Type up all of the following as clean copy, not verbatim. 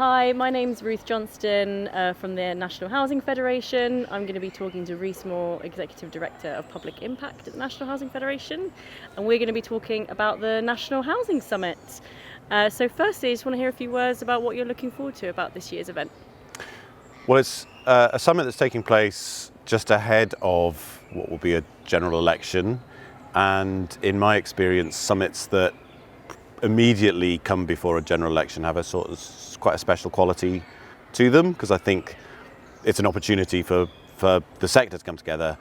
Hi, my name's Ruth Johnston from the National Housing Federation. I'm going to be talking to Rhys Moore, Executive Director of Public Impact at the National Housing Federation, and we're going to be talking about the National Housing Summit. So firstly, I just want to hear a few words about what you're looking forward to about this year's event. Well, it's a summit that's taking place just ahead of what will be a general election, and in my experience, summits that immediately come before a general election have a sort of quite a special quality to them, because I think it's an opportunity for the sector to come together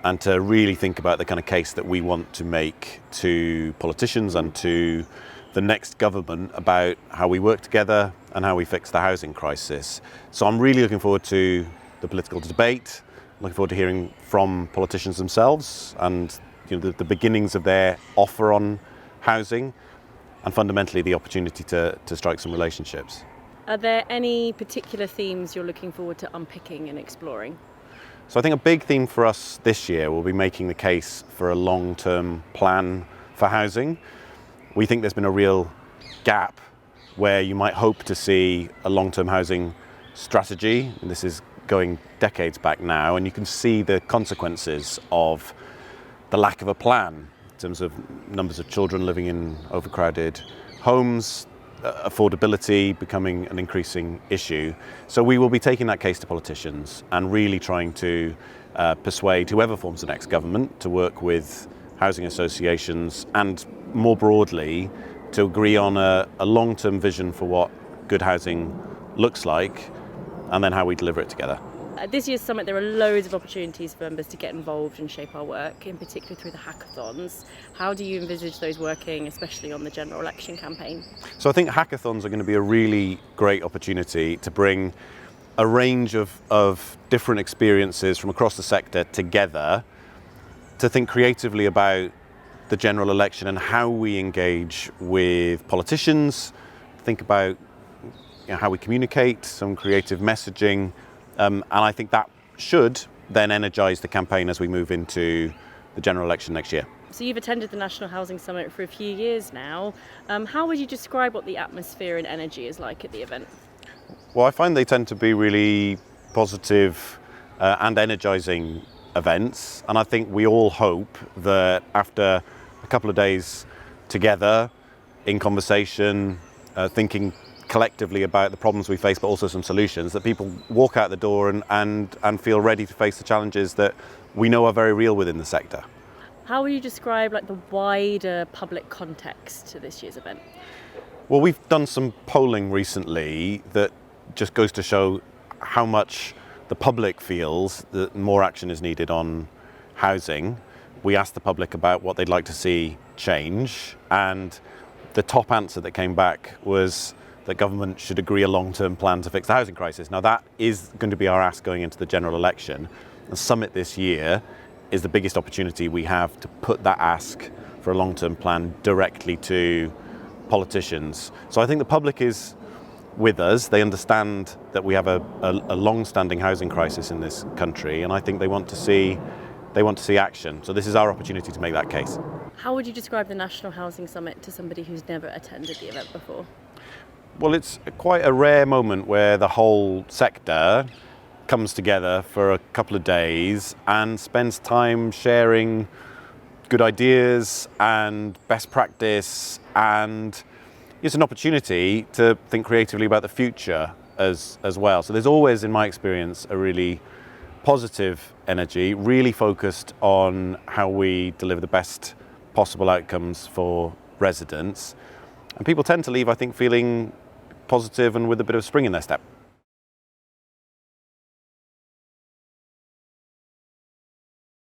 and to really think about the kind of case that we want to make to politicians and to the next government about how we work together and how we fix the housing crisis. So I'm really looking forward to the political debate, looking forward to hearing from politicians themselves and the beginnings of their offer on housing, and fundamentally the opportunity to strike some relationships. Are there any particular themes you're looking forward to unpicking and exploring? So I think a big theme for us this year will be making the case for a long-term plan for housing. We think there's been a real gap where you might hope to see a long-term housing strategy, and this is going decades back now, and you can see the consequences of the lack of a plan in terms of numbers of children living in overcrowded homes, affordability becoming an increasing issue. So we will be taking that case to politicians and really trying to persuade whoever forms the next government to work with housing associations and more broadly to agree on a long-term vision for what good housing looks like and then how we deliver it together. At this year's summit, there are loads of opportunities for members to get involved and shape our work, in particular through the hackathons. How do you envisage those working, especially on the general election campaign? So I think hackathons are going to be a really great opportunity to bring a range of different experiences from across the sector together to think creatively about the general election and how we engage with politicians, think about how we communicate, some creative messaging. And I think that should then energise the campaign as we move into the general election next year. So you've attended the National Housing Summit for a few years now. How would you describe what the atmosphere and energy is like at the event? Well, I find they tend to be really positive and energising events. And I think we all hope that after a couple of days together in conversation, thinking collectively about the problems we face, but also some solutions, that people walk out the door and feel ready to face the challenges that we know are very real within the sector. How would you describe the wider public context to this year's event? Well, we've done some polling recently that just goes to show how much the public feels that more action is needed on housing. We asked the public about what they'd like to see change, and the top answer that came back was that government should agree a long-term plan to fix the housing crisis. Now that is going to be our ask going into the general election. The summit this year is the biggest opportunity we have to put that ask for a long-term plan directly to politicians. So I think the public is with us. They understand that we have a long-standing housing crisis in this country, and I think they want to see action. So this is our opportunity to make that case. How would you describe the National Housing Summit to somebody who's never attended the event before? Well, it's quite a rare moment where the whole sector comes together for a couple of days and spends time sharing good ideas and best practice, and it's an opportunity to think creatively about the future as well. So there's always, in my experience, a really positive energy, really focused on how we deliver the best possible outcomes for residents. And people tend to leave, I think, feeling positive and with a bit of spring in their step.